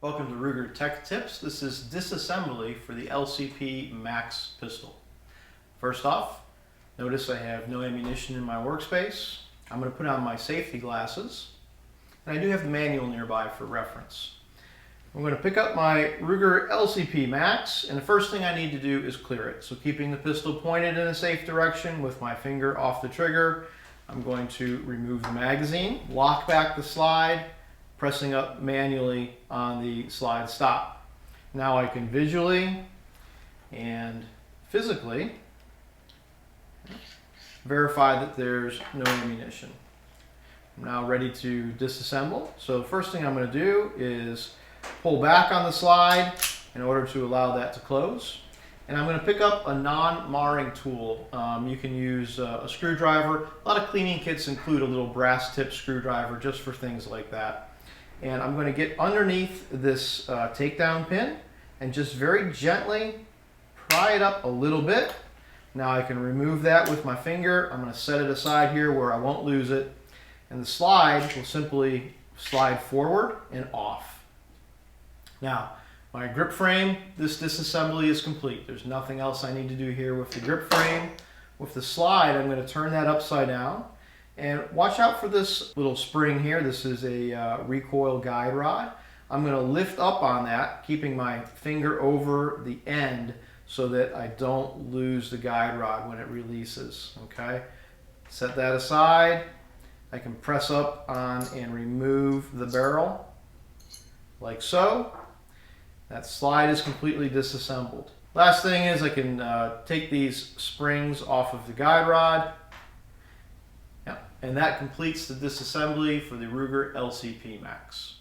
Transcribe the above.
Welcome to Ruger Tech Tips. This is disassembly for the LCP Max pistol. First off, notice I have no ammunition in my workspace. I'm going to put on my safety glasses, and I do have the manual nearby for reference. I'm going to pick up my Ruger LCP Max, and the first thing I need to do is clear it. So keeping the pistol pointed in a safe direction with my finger off the trigger, I'm going to remove the magazine, lock back the slide, pressing up manually on the slide stop. Now I can visually and physically verify that there's no ammunition. I'm now ready to disassemble. So the first thing I'm going to do is pull back on the slide in order to allow that to close. And I'm going to pick up a non-marring tool. You can use a screwdriver. A lot of cleaning kits include a little brass tip screwdriver just for things like that. And I'm going to get underneath this takedown pin and just very gently pry it up a little bit. Now I can remove that with my finger. I'm going to set it aside here where I won't lose it. And the slide will simply slide forward and off. Now, my grip frame, this disassembly is complete. There's nothing else I need to do here with the grip frame. With the slide, I'm going to turn that upside down. And watch out for this little spring here. This is a recoil guide rod. I'm going to lift up on that, keeping my finger over the end so that I don't lose the guide rod when it releases. Okay, set that aside. I can press up on and remove the barrel like so. That slide is completely disassembled. Last thing is I can take these springs off of the guide rod. And that completes the disassembly for the Ruger LCP Max.